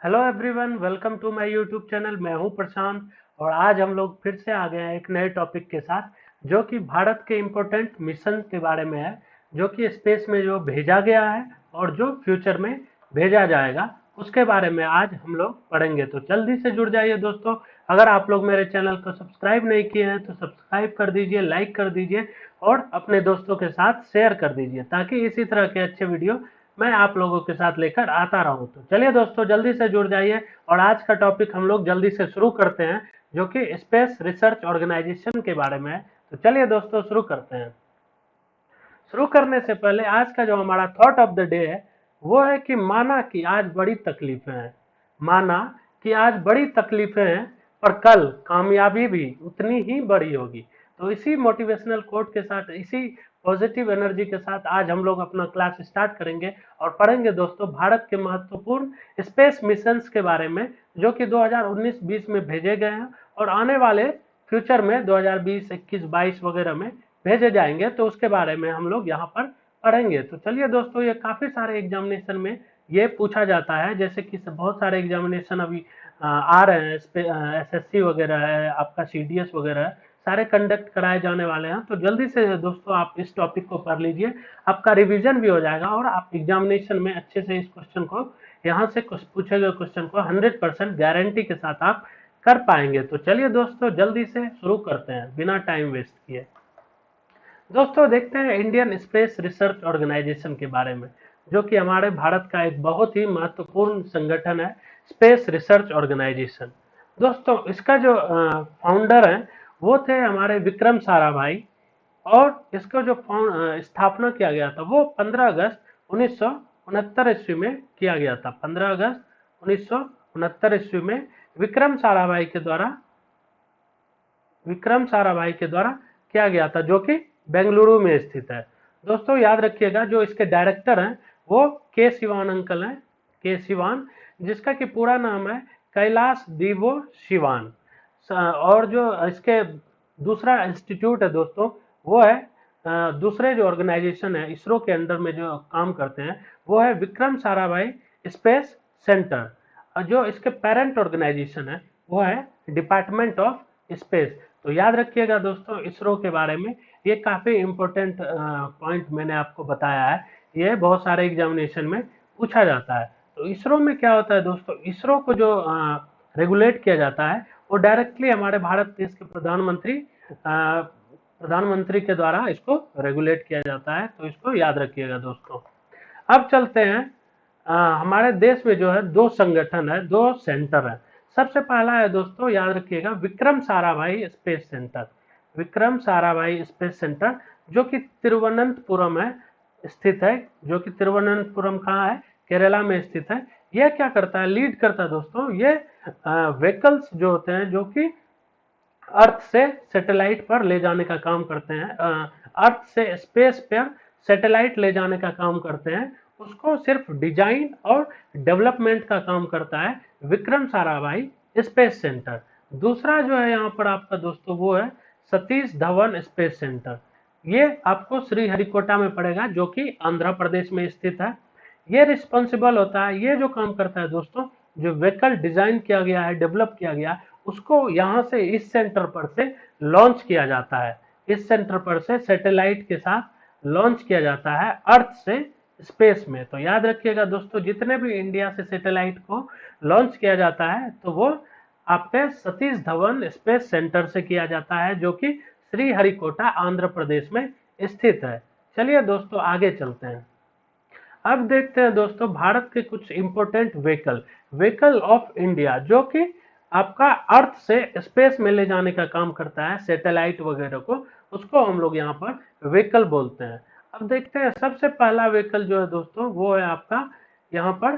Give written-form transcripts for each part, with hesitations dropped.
Hello everyone, welcome to my YouTube channel. मैं हूं प्रशांत और आज हम लोग फिर से आ गए हैं एक नए टॉपिक के साथ, जो कि भारत के इम्पोर्टेंट मिशन के बारे में है, जो कि स्पेस में जो भेजा गया है और जो फ्यूचर में भेजा जाएगा, उसके बारे में आज हम लोग पढ़ेंगे। तो जल्दी से जुड़ जाइए दोस्तों। अगर आप लोग मेरे चैनल को सब्सक्राइब नहीं किए हैं तो सब्सक्राइब कर दीजिए, लाइक कर दीजिए और अपने दोस्तों के साथ शेयर कर दीजिए, ताकि इसी तरह के अच्छे वीडियो मैं आप लोगों के साथ लेकर आता रहूं। तो चलिए दोस्तों, जल्दी से जुड़ जाइए और आज का टॉपिक हम लोग जल्दी से शुरू करते हैं, जो कि स्पेस रिसर्च ऑर्गेनाइजेशन के बारे में है। तो चलिए दोस्तों, शुरू करते हैं। शुरू करने से पहले आज का जो हमारा थॉट ऑफ द डे है, वो है कि माना कि आज बड़ी तकलीफें हैं, माना कि आज बड़ी तकलीफें हैं, पर कल कामयाबी भी उतनी ही बड़ी होगी। तो इसी मोटिवेशनल कोट के साथ, इसी पॉजिटिव एनर्जी के साथ आज हम लोग अपना क्लास स्टार्ट करेंगे और पढ़ेंगे दोस्तों भारत के महत्वपूर्ण स्पेस मिशंस के बारे में, जो कि 2019-20 में भेजे गए हैं और आने वाले फ्यूचर में 2020, 21, 22 वगैरह में भेजे जाएंगे। तो उसके बारे में हम लोग यहाँ पर पढ़ेंगे। तो चलिए दोस्तों, ये काफी सारे एग्जामिनेशन में ये पूछा जाता है, जैसे कि बहुत सारे एग्जामिनेशन अभी आ रहे हैं, एसएससी वगैरह है, आपका सीडीएस वगैरह है, सारे कंडक्ट कराए जाने वाले हैं। तो जल्दी से दोस्तों आप इस टॉपिक को पढ़ लीजिए, आपका रिवीजन भी हो जाएगा और आप एग्जामिनेशन में अच्छे से इस क्वेश्चन को, यहाँ से कुछ पूछे गए क्वेश्चन को 100% गारंटी के साथ आप कर पाएंगे। तो चलिए दोस्तों, जल्दी से शुरू करते हैं बिना टाइम वेस्ट किए। दोस्तों देखते हैं इंडियन स्पेस रिसर्च ऑर्गेनाइजेशन के बारे में, जो कि हमारे भारत का एक बहुत ही महत्वपूर्ण संगठन है, स्पेस रिसर्च ऑर्गेनाइजेशन। दोस्तों इसका जो फाउंडर है वो थे हमारे विक्रम साराभाई, और इसका जो स्थापना किया गया था वो 15 अगस्त 1969 ईस्वी में किया गया था। 15 अगस्त 1969 ईस्वी में विक्रम साराभाई के द्वारा किया गया था, जो कि बेंगलुरु में स्थित है। दोस्तों याद रखिएगा, जो इसके डायरेक्टर हैं वो के शिवान अंकल हैं, के शिवान, जिसका कि पूरा नाम है कैलाश दीवो शिवान। और जो इसके दूसरा इंस्टीट्यूट है दोस्तों, वो है दूसरे जो ऑर्गेनाइजेशन है इसरो के अंडर में जो काम करते हैं, वो है विक्रम साराभाई स्पेस सेंटर। जो इसके पेरेंट ऑर्गेनाइजेशन है वो है डिपार्टमेंट ऑफ स्पेस। तो याद रखिएगा दोस्तों इसरो के बारे में, ये काफी इंपॉर्टेंट पॉइंट मैंने आपको बताया है, ये बहुत सारे एग्जामिनेशन में पूछा जाता है। तो इसरो में क्या होता है दोस्तों, इसरो को जो रेगुलेट किया जाता है वो डायरेक्टली हमारे भारत देश के प्रधानमंत्री के द्वारा इसको रेगुलेट किया जाता है। तो इसको याद रखिएगा दोस्तों। अब चलते हैं, हमारे देश में जो है दो संगठन है, दो सेंटर है। सबसे पहला है दोस्तों, याद रखिएगा, Vikram Sarabhai space centre. Vikram Sarabhai space centre, जो कि तिरुवनंतपुरम है स्थित है, जो कि तिरुवनंतपुरम कहाँ है, केरला में स्थित है। यह क्या करता है, लीड करता है दोस्तों, ये व्हीकल्स जो होते हैं, जो कि अर्थ से सैटेलाइट पर ले जाने का काम करते हैं, अर्थ से स्पेस पर सैटेलाइट ले जाने का काम करते हैं, उसको सिर्फ डिजाइन और डेवलपमेंट का काम करता है विक्रम साराभाई स्पेस सेंटर। दूसरा जो है यहाँ पर आपका दोस्तों, वो है सतीश धवन स्पेस सेंटर। ये आपको श्रीहरिकोटा में पड़ेगा, जो कि आंध्र प्रदेश में स्थित है। ये रिस्पॉन्सिबल होता है, ये जो काम करता है दोस्तों, जो व्हीकल डिजाइन किया गया है, डेवलप किया गया, उसको यहाँ से इस सेंटर पर से लॉन्च किया जाता है। इस सेंटर पर से सैटेलाइट के साथ लॉन्च किया जाता है अर्थ से स्पेस में। तो याद रखिएगा दोस्तों, जितने भी इंडिया से सैटेलाइट को लॉन्च किया जाता है, तो वो आपके सतीश धवन स्पेस सेंटर से किया जाता है, जो कि श्रीहरिकोटा आंध्र प्रदेश में स्थित है। चलिए दोस्तों आगे चलते हैं। अब देखते हैं दोस्तों भारत के कुछ इंपोर्टेंट व्हीकल ऑफ इंडिया, जो कि आपका अर्थ से स्पेस में ले जाने का काम करता है, सैटेलाइट वगैरह को, उसको हम लोग यहाँ पर व्हीकल बोलते हैं। अब देखते हैं, सबसे पहला व्हीकल जो है दोस्तों, वो है आपका यहाँ पर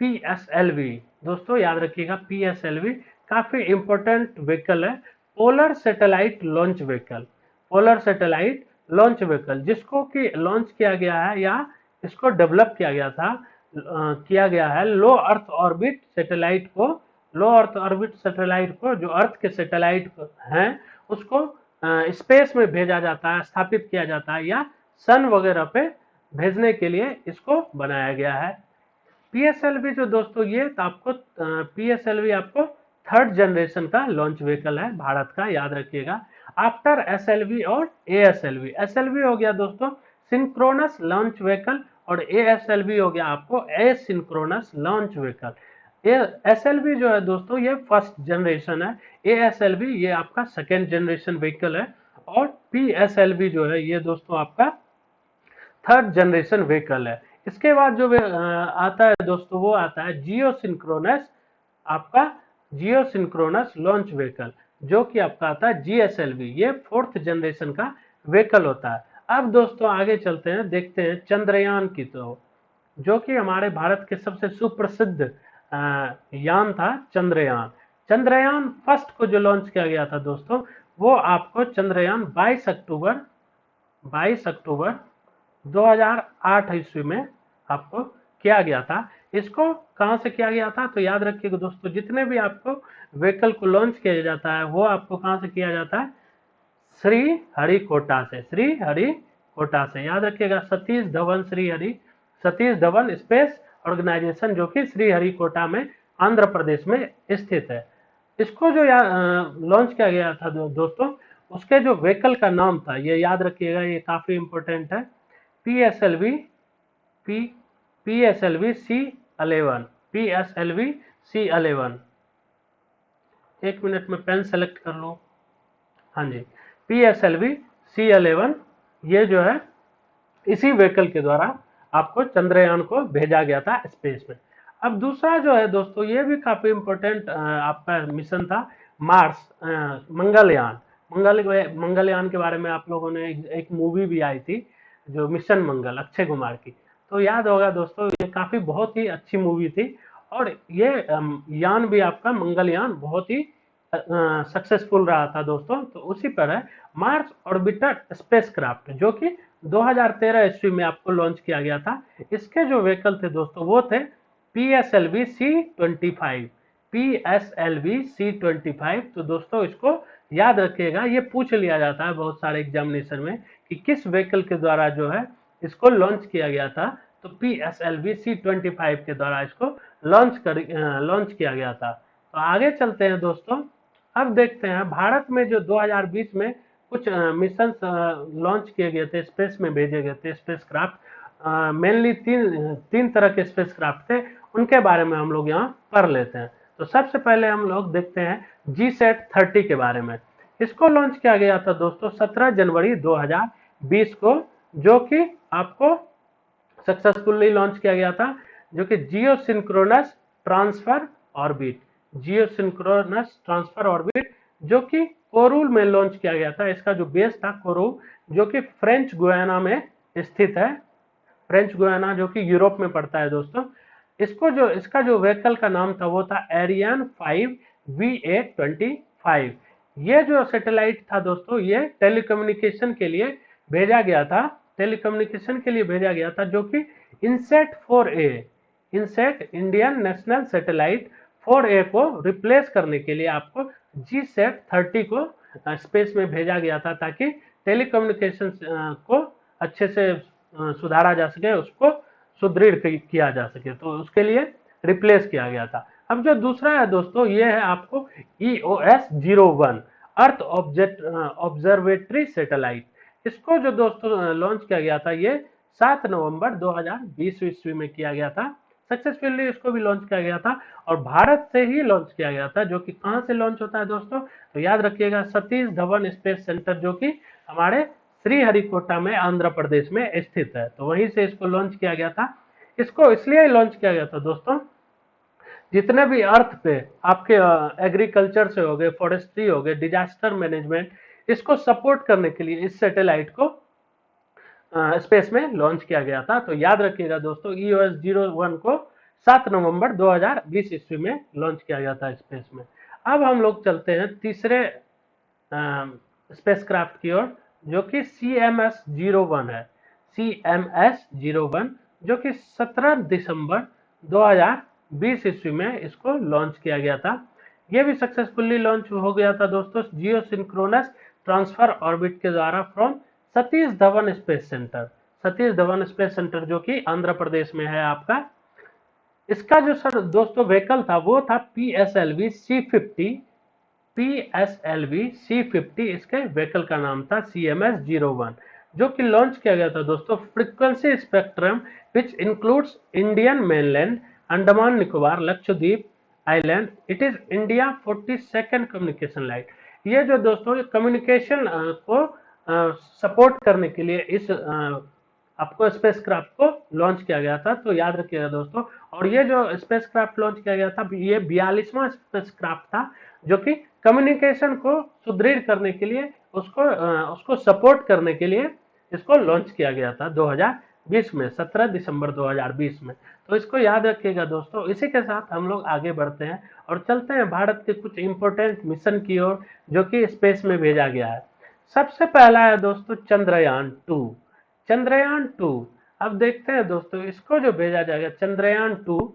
PSLV। दोस्तों याद रखिएगा, PSLV काफी इंपोर्टेंट व्हीकल है, polar satellite launch vehicle. Polar satellite launch vehicle, जिसको कि लॉन्च किया गया है या इसको डेवलप किया गया है लो अर्थ ऑर्बिट सैटेलाइट को। लो अर्थ ऑर्बिट सैटेलाइट को, जो अर्थ के सैटेलाइट हैं, उसको स्पेस में भेजा जाता है, स्थापित किया जाता है, या सन वगैरह पे भेजने के लिए इसको बनाया गया है। PSLV जो दोस्तों ये तो आपको PSLV आपको थर्ड जनरेशन का लॉन्च व्हीकल है भारत का, याद रखिएगा। आफ्टर SLV और ASLV, SLV हो गया दोस्तों सिंक्रोनस लॉन्च व्हीकल और ASLV हो गया आपको एसिंक्रोनस लॉन्च व्हीकल। SLV जो है दोस्तों ये फर्स्ट जनरेशन है, ASLV ये आपका सेकेंड जनरेशन व्हीकल है और PSLV जो है ये दोस्तों आपका थर्ड जनरेशन व्हीकल है। इसके बाद जो आता है दोस्तों वो आता है जियो सिंक्रोनस, आपका जियो सिंक्रोनस लॉन्च व्हीकल, जो कि आपका आता है GSLV, ये फोर्थ जनरेशन का व्हीकल होता है। अब दोस्तों आगे चलते हैं, देखते हैं चंद्रयान की, तो जो कि हमारे भारत के सबसे सुप्रसिद्ध यान था चंद्रयान। चंद्रयान फर्स्ट को जो लॉन्च किया गया था दोस्तों वो आपको चंद्रयान 22 अक्टूबर 2008 ईस्वी में आपको किया गया था। इसको कहां से किया गया था तो याद रखिएगा दोस्तों, जितने भी आपको व्हीकल को लॉन्च किया जाता है वो आपको कहां से किया जाता है, श्री हरिकोटा से, श्री हरिकोटा से, याद रखिएगा। सतीश धवन स्पेस ऑर्गेनाइजेशन जो कि श्री हरिकोटा में आंध्र प्रदेश में स्थित है। इसको जो लॉन्च किया गया था दोस्तों, उसके जो व्हीकल का नाम था ये याद रखिएगा, ये काफी इंपॉर्टेंट है, PSLV C11, PSLV C11। एक मिनट में पेन सेलेक्ट कर लो। हाँ जी, PSLV C11 ये जो है इसी व्हीकल के द्वारा आपको चंद्रयान को भेजा गया था स्पेस में। अब दूसरा जो है दोस्तों ये भी काफी इंपॉर्टेंट आपका मिशन था, मार्स मंगलयान। मंगलयान के बारे में आप लोगों ने एक मूवी भी आई थी जो मिशन मंगल, अक्षय कुमार की, तो याद होगा दोस्तों, ये काफी बहुत ही अच्छी मूवी थी। और ये यान भी आपका मंगलयान बहुत ही सक्सेसफुल रहा था दोस्तों। तो उसी पर है मार्स ऑर्बिटर स्पेसक्राफ्ट, जो कि 2013 ईस्वी में आपको लॉन्च किया गया था। इसके जो व्हीकल थे दोस्तों वो थे PSLV C25, PSLV C25। तो दोस्तों इसको याद रखिएगा, ये पूछ लिया जाता है बहुत सारे एग्जामिनेशन में कि किस व्हीकल के द्वारा जो है इसको लॉन्च किया गया था, तो PSLV C25 के द्वारा इसको लॉन्च किया गया था। तो आगे चलते हैं दोस्तों, अब देखते हैं भारत में जो 2020 में कुछ मिशन लॉन्च किए गए थे, स्पेस में भेजे गए थे स्पेसक्राफ्ट, मेनली तीन तरह के स्पेसक्राफ्ट थे, उनके बारे में हम लोग यहाँ पढ़ लेते हैं। तो सबसे पहले हम लोग देखते हैं GSAT-30 के बारे में। इसको लॉन्च किया गया था दोस्तों 17 जनवरी 2020 को, जो कि आपको सक्सेसफुली लॉन्च किया गया था, जो कि जियो सिंक्रोनस ट्रांसफर ऑर्बिट, जियो सिंक्रोनस ट्रांसफर ऑर्बिट, जो कि कोरूल में लॉन्च किया गया था। इसका जो बेस था कोरूल, जो कि फ्रेंच गुयाना में स्थित है, फ्रेंच गुयाना जो कि यूरोप में पड़ता है दोस्तों। इसका जो व्हीकल का नाम था वो था एरियन 5 VA-25। ये जो सैटेलाइट था दोस्तों ये टेलीकम्युनिकेशन के लिए भेजा गया था, जो कि INSAT 4A, INSAT Indian National Satellite 4A को रिप्लेस करने के लिए आपको GSAT-30 को स्पेस में भेजा गया था, ताकि टेलीकम्युनिकेशन को अच्छे से सुधारा जा सके, उसको सुदृढ़ किया जा सके, तो उसके लिए रिप्लेस किया गया था। अब जो दूसरा है दोस्तों ये है आपको EOS-01 अर्थ ऑब्जर्वेटरी सैटेलाइट। इसको जो दोस्तों लॉन्च किया गया था ये 7 नवंबर 2020 ईस्वी में किया गया था। सक्सेसफुली इसको भी लॉन्च किया गया था और भारत से ही लॉन्च किया गया था, जो कि कहां से लॉन्च होता है दोस्तों, तो याद रखिएगा सतीश धवन स्पेस सेंटर, जो कि हमारे श्री हरिकोटा में आंध्र प्रदेश में स्थित है, तो वहीं से इसको लॉन्च किया गया था। इसको इसलिए लॉन्च किया गया था दोस्तों, जितने भी अर्थ पे आपके एग्रीकल्चर से हो गए, फॉरेस्ट्री हो गए, डिजास्टर मैनेजमेंट, इसको सपोर्ट करने के लिए इस सैटेलाइट को स्पेस में लॉन्च किया गया था। तो याद रखिएगा दोस्तों EOS-01 को 7 नवंबर 2020 ईस्वी में लॉन्च किया गया था स्पेस में। अब हम लोग चलते हैं तीसरे स्पेसक्राफ्ट की ओर, जो कि CMS-01 है, CMS-01, जो कि 17 दिसंबर 2020 ईस्वी में इसको लॉन्च किया गया था। ये भी सक्सेसफुली लॉन्च हो गया था दोस्तों जियो सिंक्रोनस ट्रांसफर ऑर्बिट के द्वारा from Satish Dhawan space centre, जो कि आंध्र प्रदेश में है आपका। इसका जो सर दोस्तों व्हीकल था वो था PSLV C50। PSLV C50 इसके व्हीकल का नाम था CMS-01, जो कि लॉन्च किया गया था दोस्तों frequency spectrum which includes Indian mainland, Andaman Nicobar, Lakshadweep island. It is India 42nd communication line. ये जो दोस्तों कम्युनिकेशन को सपोर्ट करने के लिए इस आपको स्पेसक्राफ्ट को लॉन्च किया गया था, तो याद रखिएगा दोस्तों। और ये जो स्पेसक्राफ्ट लॉन्च किया गया था ये 42वां स्पेसक्राफ्ट था, जो कि कम्युनिकेशन को सुदृढ़ करने के लिए उसको सपोर्ट करने के लिए इसको लॉन्च किया गया था 2020 में, 17 दिसंबर 2020 में। तो इसको याद रखिएगा दोस्तों। इसी के साथ हम लोग आगे बढ़ते हैं और चलते हैं भारत के कुछ इंपॉर्टेंट मिशन की ओर जो कि स्पेस में भेजा गया है। सबसे पहला है दोस्तों चंद्रयान 2। चंद्रयान 2 अब देखते हैं दोस्तों, इसको जो भेजा जाएगा चंद्रयान 2,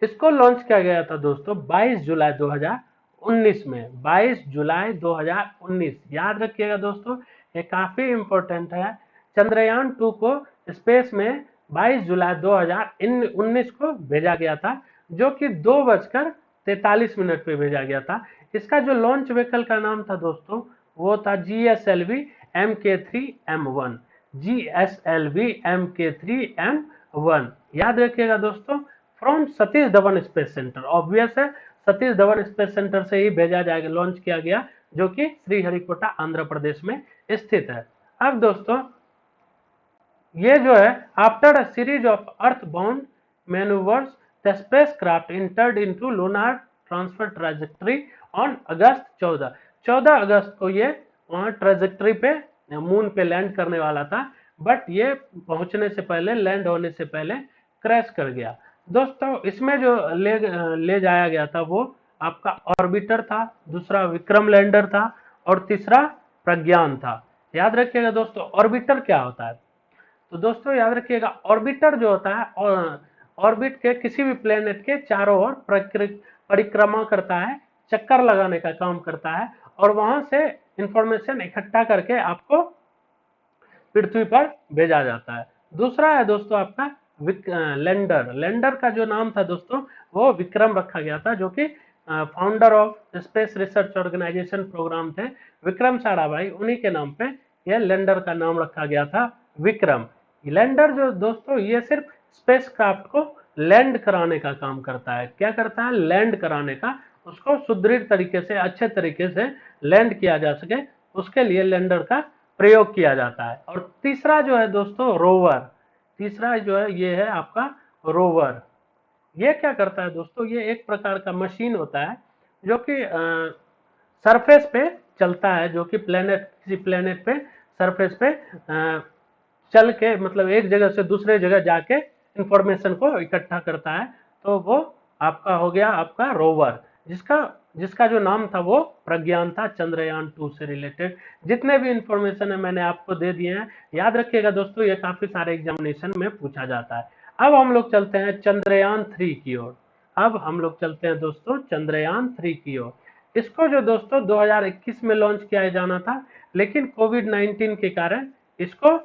इसको लॉन्च किया गया था दोस्तों 22 जुलाई 2019 में। 22 जुलाई 2019 याद रखिएगा दोस्तों, ये काफी इंपॉर्टेंट है। चंद्रयान 2 को स्पेस में 22 जुलाई 2019 को भेजा गया था, जो कि 2:43 पे भेजा गया था। इसका जो लॉन्च व्हीकल का नाम था दोस्तों वो था GSLV Mk3M1। GSLV Mk3M1 याद रखिएगा दोस्तों, from Satish Dhawan space centre. Obvious है, सतीश धवन स्पेस सेंटर से ही भेजा जाएगा, लॉन्च किया गया, जो कि श्रीहरिकोटा आंध्र प्रदेश में स्थित है। अब दोस्तों ये जो है after a series of earth bound manoeuvres the spacecraft entered into lunar transfer trajectory on August 14 अगस्त को ये वहां ट्रैजेक्टरी पे मून पे लैंड करने वाला था, बट ये पहुंचने से पहले, लैंड होने से पहले क्रैश कर गया। दोस्तों इसमें जो ले जाया गया था वो आपका ऑर्बिटर था, दूसरा विक्रम लैंडर था और तीसरा प्रज्ञान था। याद रखिएगा दोस्तों ऑर्बिटर क्या होता है। तो दोस्तों याद रखिएगा ऑर्बिटर जो होता है ऑर्बिट के किसी भी प्लेनेट के चारों ओर परिक्रमा करता है, चक्कर लगाने का काम करता है और वहां से इंफॉर्मेशन इकट्ठा करके आपको पृथ्वी पर भेजा जाता है। दूसरा है दोस्तों आपका लैंडर। लैंडर का जो नाम था दोस्तों वो विक्रम रखा गया था, जो कि founder of space research organisation programme थे विक्रम साराभाई, उन्हीं के नाम पे यह लैंडर का नाम रखा गया था विक्रम। लैंडर जो दोस्तों ये सिर्फ स्पेसक्राफ्ट को लैंड कराने का काम करता है। क्या करता है? लैंड कराने का, उसको सुदृढ़ तरीके से, अच्छे तरीके से लैंड किया जा सके, उसके लिए लैंडर का प्रयोग किया जाता है। और तीसरा जो है दोस्तों रोवर, तीसरा जो है ये है आपका रोवर। ये क्या करता है दोस्तों, ये एक प्रकार का मशीन होता है जो कि सरफेस पे चलता है, जो कि किसी प्लेनेट पे सरफेस पे चल के, मतलब एक जगह से दूसरे जगह जाके इंफॉर्मेशन को इकट्ठा करता है। तो वो आपका हो गया आपका रोवर, जिसका जिसका जो नाम था वो प्रज्ञान था, चंद्रयान 2 से रिलेटेड। जितने भी इंफॉर्मेशन है मैंने आपको दे दिए हैं, याद रखिएगा दोस्तों, ये काफी सारे एग्जामिनेशन में पूछा जाता है। अब हम लोग चलते हैं चंद्रयान 3 की ओर। अब हम लोग चलते हैं दोस्तों चंद्रयान 3 की ओर। इसको जो दोस्तों 2021 में लॉन्च किया जाना था, लेकिन कोविड-19 के कारण इसको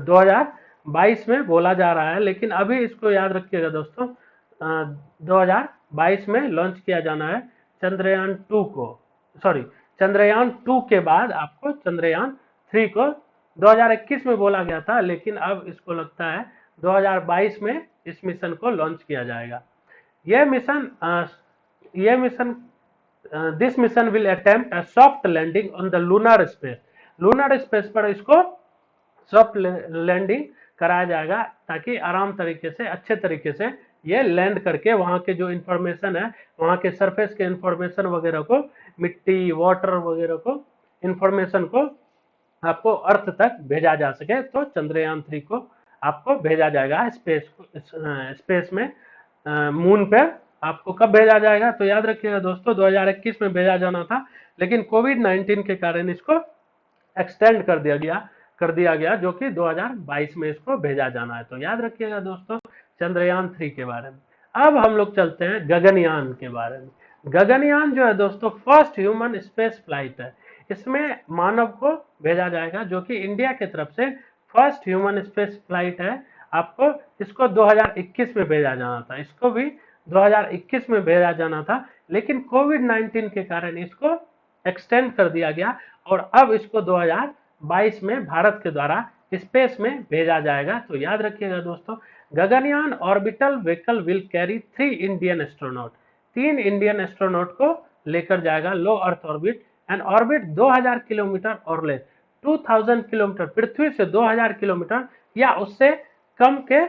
2022 में बोला जा रहा है। लेकिन अभी इसको याद रखिएगा दोस्तों, 2022 में लॉन्च किया जाना है चंद्रयान 2 को। सॉरी, चंद्रयान 2 के बाद आपको चंद्रयान 3 को 2021 में बोला गया था, लेकिन अब इसको लगता है 2022 में इस मिशन को लॉन्च किया जाएगा। यह मिशन यह mission this mission will attempt a soft landing on the lunar space. Lunar space पर इसको सॉफ्ट लैंडिंग कराया जाएगा, ताकि आराम तरीके से, अच्छे तरीके से ये लैंड करके वहां के जो इंफॉर्मेशन है, वहां के सरफेस के इंफॉर्मेशन वगैरह को, मिट्टी, वाटर वगैरह को, इंफॉर्मेशन को आपको अर्थ तक भेजा जा सके। तो चंद्रयान 3 को आपको भेजा जाएगा स्पेस में, मून पे आपको कब भेजा जाएगा? तो याद रखिएगा दोस्तों 2021 में भेजा जाना था, लेकिन कोविड-19 के कारण इसको एक्सटेंड कर दिया गया, जो कि 2022 में इसको भेजा जाना है। तो याद रखिएगा दोस्तों चंद्रयान 3 के बारे में। अब हम लोग चलते हैं गगनयान के बारे में। गगनयान जो है दोस्तों फर्स्ट ह्यूमन स्पेस फ्लाइट है। इसमें मानव को भेजा जाएगा, जो कि इंडिया की तरफ से फर्स्ट ह्यूमन स्पेस फ्लाइट है। आपको इसको 2021 में भेजा जाना था, इसको भी 2021 में भेजा जाना था, लेकिन कोविड-19 के कारण इसको एक्सटेंड कर दिया गया और अब इसको 2022 में भारत के द्वारा स्पेस में भेजा जाएगा। तो याद रखिएगा दोस्तों, Gaganyaan orbital vehicle will carry 3 Indian astronaut, 3 Indian astronaut को लेकर जाएगा low earth orbit and orbit 2000 kilometre और लेस, 2000 किलोमीटर, पृथ्वी से 2000 किलोमीटर या उससे कम के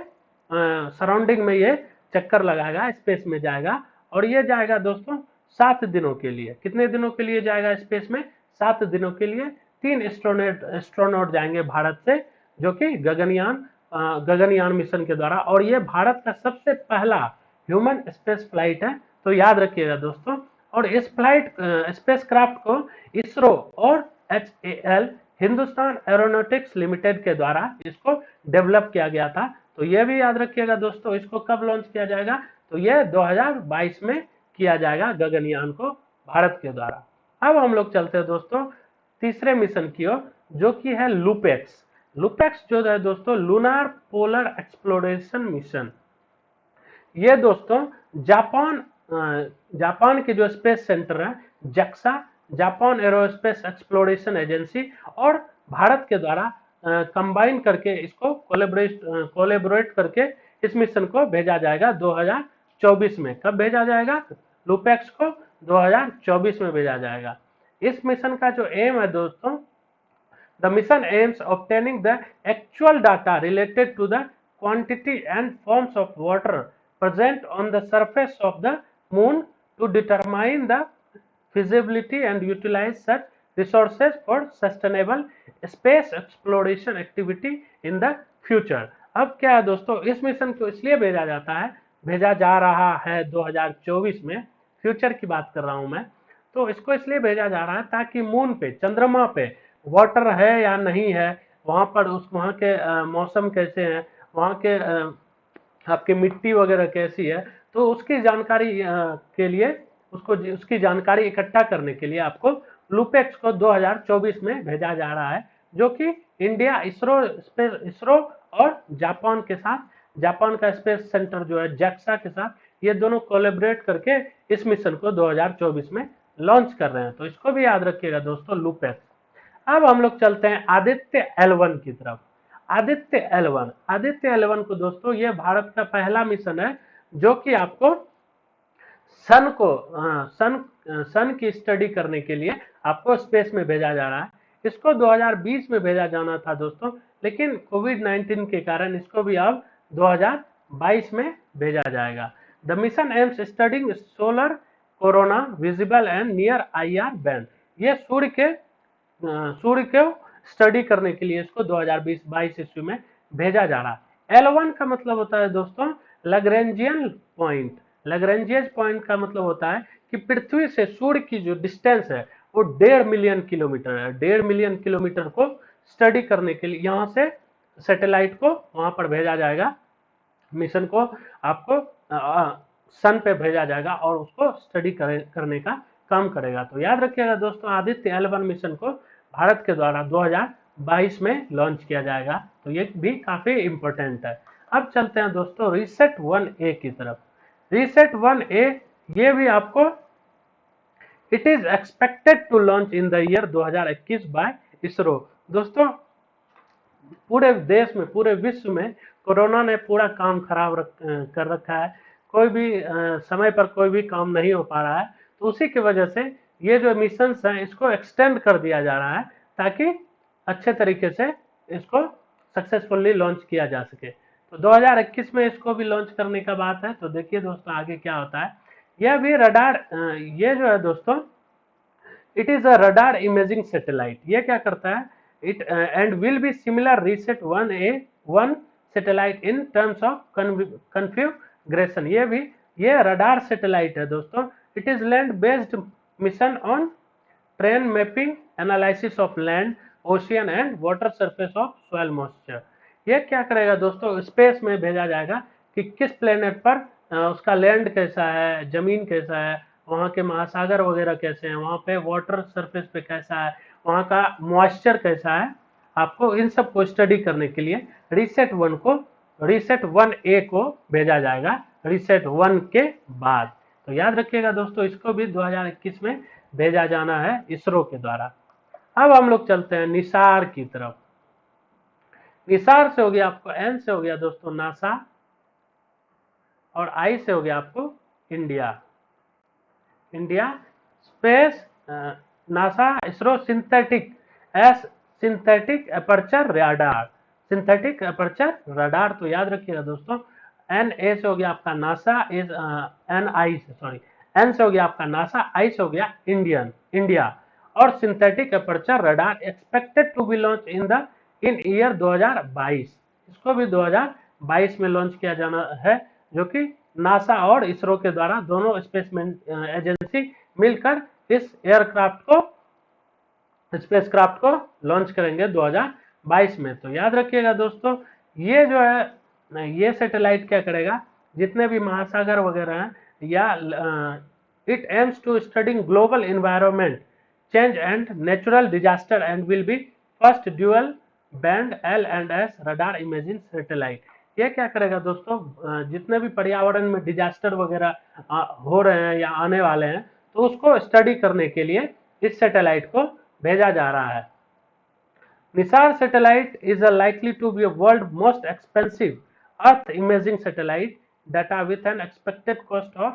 सराउंडिंग में ये चक्कर लगाएगा, स्पेस में जाएगा। और ये जाएगा दोस्तों 7 दिनों के लिए। कितने दिनों के लिए जाएगा स्पेस में? 7 दिनों के लिए। 3 एस्ट्रोनॉट जाएंगे भारत से, जो कि गगनयान मिशन के द्वारा, और ये भारत का सबसे पहला ह्यूमन स्पेस फ्लाइट है। तो याद रखिएगा दोस्तों। और इस फ्लाइट स्पेस क्राफ्ट को इसरो और HAL हिंदुस्तान एरोनॉटिक्स लिमिटेड के द्वारा इसको डेवलप किया गया था। तो ये भी याद रखिएगा दोस्तों, इसको कब लॉन्च किया जाएगा? तो ये 2022 में किया जाएगा गगनयान को भारत के द्वारा। अब हम लोग चलते हैं दोस्तों तीसरे मिशन की ओर, जो कि है लूपेक्स। लूपेक्स जो है दोस्तों लूनार पोलर एक्सप्लोरेशन मिशन। ये दोस्तों जापान के जो स्पेस सेंटर है JAXA, Japan aerospace exploration agency, और भारत के द्वारा कंबाइन करके इसको कोलेबोरेट करके इस मिशन को भेजा जाएगा 2024 में। कब भेजा जाएगा? लूपेक्स को 2024 में भेजा जाएगा। इस मिशन का जो एम है दोस्तों, the mission aims obtaining the actual data related to the quantity and forms of water present on the surface of the moon to determine the feasibility and utilize such resources for sustainable space exploration activity in the future। अब क्या है दोस्तों, इस mission को इसलिए भेजा जा रहा है 2024 में, फ्यूचर की बात कर रहा हूं मैं, तो इसको इसलिए भेजा जा रहा है ताकि मून पे, चंद्रमा पे वाटर है या नहीं है, वहां पर वहां के मौसम कैसे हैं, वहां के आपकी मिट्टी वगैरह कैसी है, तो उसकी जानकारी के लिए उसकी जानकारी इकट्ठा करने के लिए आपको लूपेक्स को 2024 में भेजा जा रहा है, जो कि इंडिया इसरो और जापान के साथ, जापान का स्पेस सेंटर जो है JAXA के साथ, ये दोनों कोलैबोरेट करके इस मिशन को 2024 में लॉन्च कर रहे हैं। तो इसको भी याद रखिएगा दोस्तों, लूपेक्स। अब हम लोग चलते हैं आदित्य L1 की तरफ। आदित्य L1 को दोस्तों ये भारत का पहला मिशन है जो कि आपको सन की स्टडी करने के लिए आपको स्पेस में भेजा जा रहा है। इसको 2020 में भेजा जाना था दोस्तों, लेकिन कोविड-19 के कारण इसको भी अब 2022 में भेजा जाएगा। The mission AIIMS studying solar corona visible and near IR band. ये सूर्य को स्टडी करने के लिए इसको 2022 ईस्वी में भेजा जा रहा है। L1 का मतलब होता है दोस्तों लैग्रेंजियन पॉइंट। लैग्रेंजियस पॉइंट का मतलब होता है कि पृथ्वी से सूर्य की जो डिस्टेंस है वो 1.5 मिलियन किलोमीटर है। 1.5 मिलियन किलोमीटर को स्टडी करने के लिए यहाँ से सैटेलाइट को वहां पर भेजा जाएगा, मिशन को आपको सन पे भेजा जाएगा और उसको स्टडी करने का काम करेगा। तो याद रखिएगा दोस्तों, आदित्य L1 मिशन को भारत के द्वारा 2022 में लॉन्च किया जाएगा। तो ये भी काफी इंपॉर्टेंट है। अब चलते हैं दोस्तों रीसेट 1A की तरफ। रीसेट 1A ये भी आपको it is expected to launch in the year 2021 by ISRO. दोस्तों पूरे देश में, पूरे विश्व में कोरोना ने पूरा काम खराब कर रखा है। कोई भी समय पर कोई भी काम नहीं हो पा रहा है, तो उसी की वजह से ये जो मिशंस हैं इसको एक्सटेंड कर दिया जा रहा है ताकि अच्छे तरीके से इसको सक्सेसफुली लॉन्च किया जा सके। तो 2021 में इसको भी लॉन्च करने का बात है। तो देखिए दोस्तों आगे क्या होता है। यह भी रडार, ये जो है दोस्तों it is a radar imaging satellite. ये क्या करता है, it and will be similar reset 1A satellite in terms of configuration. ये रडार सैटेलाइट है दोस्तों। It is land based mission on train mapping analysis of land, ocean and water surface of soil moisture. ये क्या करेगा दोस्तों, space में भेजा जाएगा कि किस प्लेनेट पर उसका लैंड कैसा है, जमीन कैसा है, वहाँ के महासागर वगैरह कैसे हैं, वहाँ पे वाटर सरफेस पे कैसा है, वहाँ का मॉइस्चर कैसा है। आपको इन सब को स्टडी करने के लिए रीसेट 1 को रीसेट 1A को भेजा जाएगा रीसेट 1 के बाद। तो याद रखिएगा दोस्तों, इसको भी 2021 में भेजा जाना है इसरो के द्वारा। अब हम लोग चलते हैं निसार की तरफ। निसार से हो गया आपको, एन से हो गया दोस्तों नासा, और आई से हो गया आपको India. India space NASA ISRO synthetic synthetic aperture radar, synthetic aperture radar. तो याद रखिएगा दोस्तों, एन ए से हो गया आपका नासा, एन आई से सॉरी एन से हो गया आपका नासा, आई से हो गया इंडिया। और synthetic aperture radar expected to be launch in year 2022। इसको भी 2022 में लॉन्च किया जाना है, जो कि नासा और इसरो के द्वारा दोनों स्पेस एजेंसी मिलकर इस स्पेसक्राफ्ट को लॉन्च करेंगे 2022 में। तो याद रखिएगा दोस्तों, ये जो है ये सैटेलाइट क्या करेगा, जितने भी महासागर वगैरह हैं, या it aims to studying global environment change and natural disaster and will be first dual band L&S radar imaging satellite. ये क्या करेगा दोस्तों, जितने भी पर्यावरण में डिजास्टर वगैरह हो रहे हैं या आने वाले हैं, तो उसको स्टडी करने के लिए इस सैटेलाइट को भेजा जा रहा है। Nisar satellite is likely to be a world most expensive Earth imaging satellite data with an expected cost of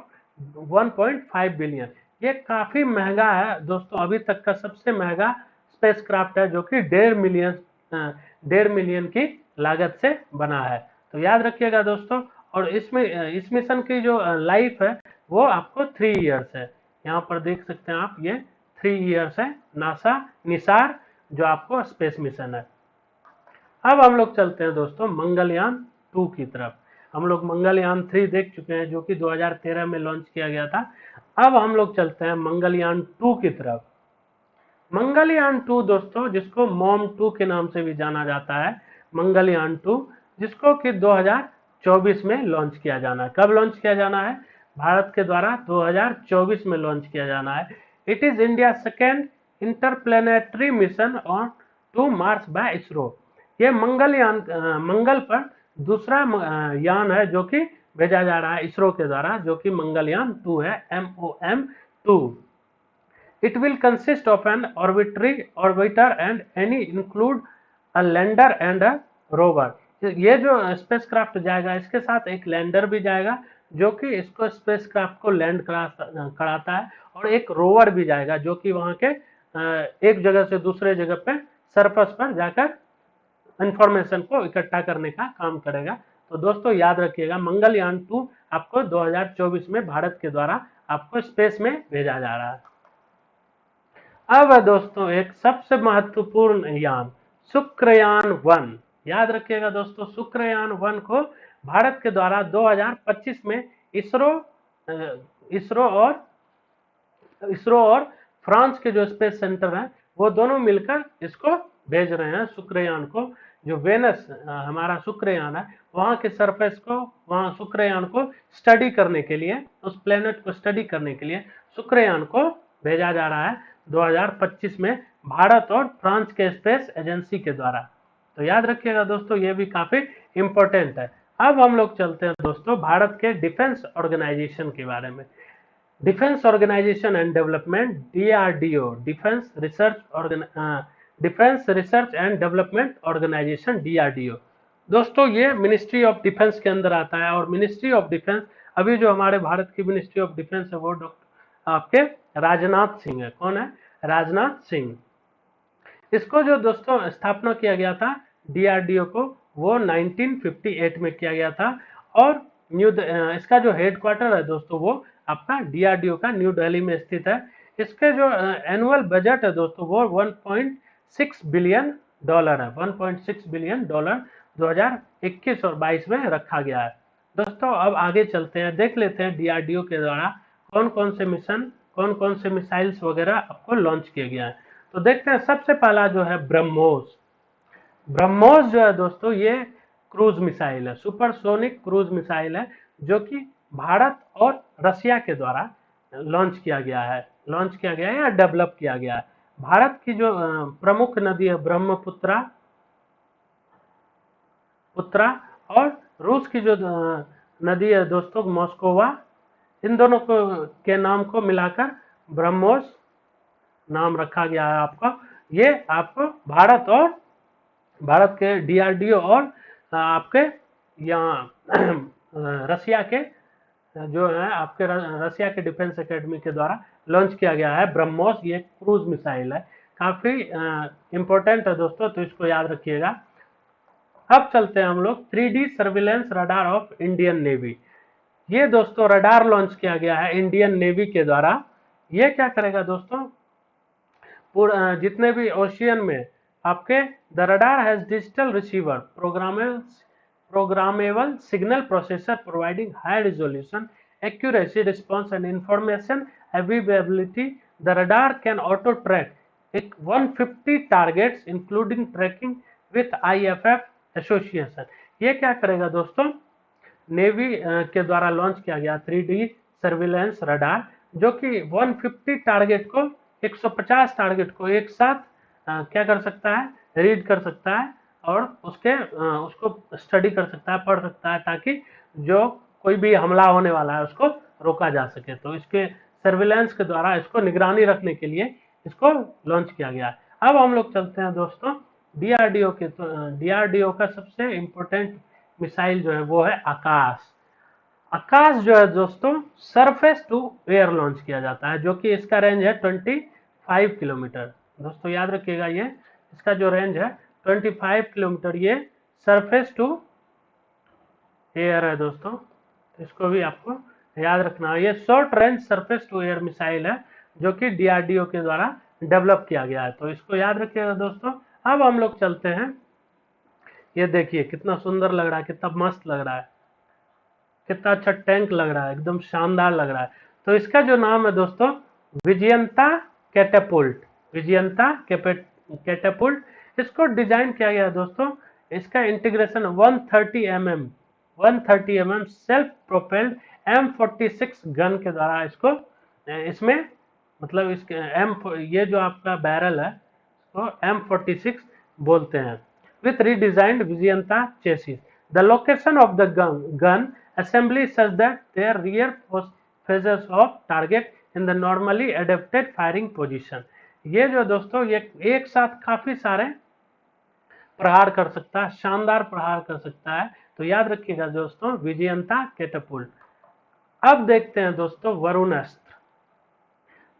1.5 billion. ये काफी महंगा है दोस्तों, अभी तक का सबसे महंगा स्पेसक्राफ्ट है, जो कि 1.5 मिलियन की लागत से बना है। तो याद रखिएगा दोस्तों, और इसमें इस मिशन की जो लाइफ है वो आपको 3 इयर्स है। यहाँ पर देख सकते हैं आप, ये 3 इयर्स है नासा निसार जो आपको स्पेस मिशन है। अब हम लोग चलते हैं दोस्तों मंगलयान 2 की तरफ। हम लोग मंगलयान 3 देख चुके हैं, जो कि 2013 में लॉन्च किया गया था। अब हम लोग चलते हैं मंगलयान 2 की तरफ। मंगलयान 2 दोस्तों, जिसको मॉम 2 के नाम से भी जाना जाता है, मंगलयान 2, जिसको कि 2024 में लॉन्च किया जाना है। कब लॉन्च किया जाना है? भारत के द्वारा 2024 में लॉन्च किया जाना है। It is India second interplanetary mission on to Mars by ISRO. ये मंगल पर दूसरा यान है जो कि भेजा जा रहा है इसरो के द्वारा, जो कि मंगलयान 2 है, MOM-2। It will consist of an orbiter and any include a lander and a rover। ये जो स्पेसक्राफ्ट जाएगा, इसके साथ एक लैंडर भी जाएगा जो कि इसको स्पेसक्राफ्ट को लैंड कराता है, और एक रोवर भी जाएगा जो कि वहां के एक जगह से दूसरे जगह पे सरफेस पर जाकर इंफॉर्मेशन को इकट्ठा करने का काम करेगा। तो दोस्तों याद रखिएगा, मंगलयान 2 आपको 2024 में भारत के द्वारा आपको स्पेस में भेजा जा रहा है। अब दोस्तों एक सबसे महत्वपूर्ण यान, शुक्रयान 1। याद रखिएगा दोस्तों, शुक्रयान 1 को भारत के द्वारा 2025 में इसरो और फ्रांस के जो स्पेस सेंटर हैं, वो दोनों मिलकर इसको भेज रहे हैं। शुक्रयान को, जो वेनस हमारा शुक्रयान है, वहां के सरफेस को, वहां शुक्रयान को स्टडी करने के लिए, उस प्लेनेट को स्टडी करने के लिए शुक्रयान को भेजा जा रहा है 2025 में भारत और फ्रांस के स्पेस एजेंसी के द्वारा। तो याद रखिएगा दोस्तों, ये भी काफी इंपॉर्टेंट है। अब हम लोग चलते हैं दोस्तों भारत के डिफेंस ऑर्गेनाइजेशन के बारे में। Defence organisation and development, DRDO, defence research and development organisation, DRDO। दोस्तों ये मिनिस्ट्री ऑफ डिफेंस के अंदर आता है, और मिनिस्ट्री ऑफ डिफेंस अभी जो हमारे भारत की मिनिस्ट्री ऑफ डिफेंस है वो आपके राजनाथ सिंह है। कौन है? राजनाथ सिंह। इसको जो दोस्तों स्थापना किया गया था DRDO को, वो 1958 में किया गया था, और इसका जो हेडक्वार्टर है दोस्तों, वो आपका DRDO का न्यू दिल्ली में स्थित है। इसके जो एनुअल बजट है दोस्तों, वो $1.6 बिलियन है। $1.6 बिलियन 2021 और 22 में रखा गया है। दोस्तों अब आगे चलते हैं, देख लेते हैं DRDO के द्वारा कौन कौन से मिशन, कौन कौन से मिसाइल्स वगैरह आपको लॉन्च किए गया है। तो देखते हैं, सबसे पहला जो है ब्रह्मोस। ब्रह्मोस जो है दोस्तों, ये क्रूज मिसाइल है, सुपरसोनिक क्रूज मिसाइल है, जो कि भारत और रशिया के द्वारा लॉन्च किया गया है या डेवलप किया गया है। भारत की जो प्रमुख नदी है ब्रह्मपुत्रा और रूस की जो नदी है दोस्तों मॉस्कोवा, इन दोनों को के नाम को मिलाकर ब्रह्मोस नाम रखा गया है आपका। ये आपको भारत के डीआरडीओ और आपके यहाँ रसिया के जो है आपके रसिया के डिफेंस एकेडमी के द्वारा लॉन्च किया गया है ब्रह्मोस। ये क्रूज मिसाइल है, काफी इंपॉर्टेंट है दोस्तों, तो इसको याद रखिएगा। अब चलते हैं हम लोग 3D surveillance radar of Indian navy. ये दोस्तों रडार लॉन्च किया गया है इंडियन नेवी के द्वारा। ये क्या करेगा दोस्तों, जितने भी ओशियन में आपके the radar has digital receiver programmable signal processor providing high resolution, accuracy, response and information availability. The radar can auto track 150 targets including tracking with IFF association। ये क्या करेगा दोस्तों, नेवी के द्वारा लॉन्च किया गया 3D सर्विलेंस रडार, जो कि 150 टारगेट को 150 टारगेट को एक साथ क्या कर सकता है, रीड कर सकता है और उसको स्टडी कर सकता है, पढ़ सकता है, ताकि जो कोई भी हमला होने वाला है उसको रोका जा सके। तो इसके सर्विलेंस के द्वारा इसको निगरानी रखने के लिए इसको लॉन्च किया गया है। अब हम लोग चलते हैं दोस्तों डीआरडीओ के। तो डीआरडीओ का सबसे इम्पोर्टेंट मिसाइल जो है वो है आकाश। आकाश जो है दोस्तों सरफेस टू एयर लॉन्च किया जाता है, जो कि इसका रेंज है 25 किलोमीटर। दोस्तों याद रखिएगा, ये इसका जो रेंज है 25 किलोमीटर, ये सरफेस टू एयर है दोस्तों, इसको भी आपको याद रखना है। ये short range surface to air missile है जो कि डीआरडीओ के द्वारा डेवलप किया गया है, तो इसको याद रखिएगा दोस्तों। अब हम लोग चलते हैं, ये देखिए कितना सुंदर लग रहा है, कितना मस्त लग रहा है, कितना अच्छा टैंक लग रहा है, एकदम शानदार लग रहा है। तो इसका जो नाम है दोस्तों विजयंता कैटेपुल्ट, विजयंता कैटेपुल्ट। इसको डिजाइन किया गया है दोस्तों, इसका integration 130 mm self propelled M46 gun के द्वारा इसको इसमें मतलब इसके ये जो आपका बैरल है इसको M46 बोलते हैं। With redesigned Vijayanta chassis, the location of the gun assembly such that their rear faces of target in the normally adapted firing position। ये जो दोस्तों ये एक साथ काफी सारे प्रहार कर सकता है, शानदार प्रहार कर सकता है, तो याद रखिएगा दोस्तों विजयंता कैटेपुल्ट। अब देखते हैं दोस्तों वरुण अस्त्र।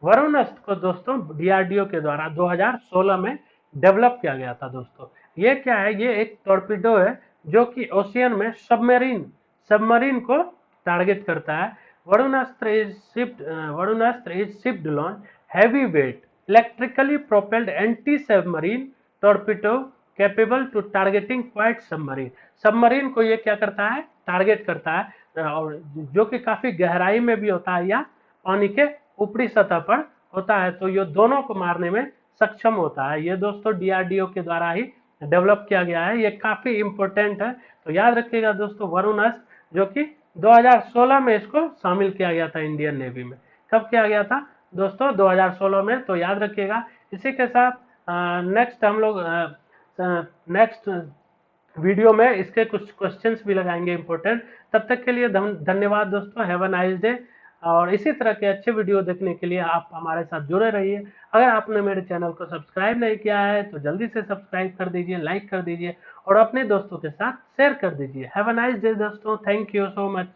वरुण अस्त्र को दोस्तों डीआरडीओ के द्वारा 2016 में डेवलप किया गया था दोस्तों। ये क्या है, ये एक टॉर्पीडो है जो कि ओशियन में सबमरीन को टारगेट करता है। Varunastra is shipped launch heavy weight electrically propelled anti submarine torpedo capable to targeting quiet submarine. Submarine को ये क्या करता है, टारगेट करता है, और जो कि काफी गहराई में भी होता है या पानी के ऊपरी सतह पर होता है, तो ये दोनों को मारने में सक्षम होता है। ये दोस्तों डीआरडीओ के द्वारा ही डेवलप किया गया है, ये काफी इंपॉर्टेंट है, तो याद रखिएगा दोस्तों वरुण अस्त्र, जो कि 2016 में इसको शामिल किया गया था इंडियन नेवी में। कब किया गया था दोस्तों, 2016 में, तो याद रखिएगा। इसी के साथ नेक्स्ट हम लोग नेक्स्ट वीडियो में इसके कुछ क्वेश्चंस भी लगाएंगे इंपॉर्टेंट। तब तक के लिए धन्यवाद दोस्तों, हैव अ नाइस डे। और इसी तरह के अच्छे वीडियो देखने के लिए आप हमारे साथ जुड़े रहिए। अगर आपने मेरे चैनल को सब्सक्राइब नहीं किया है तो जल्दी से सब्सक्राइब कर दीजिए, लाइक कर दीजिए और अपने दोस्तों के साथ शेयर कर दीजिए। हैव अ नाइस डे दोस्तों, थैंक यू सो मच।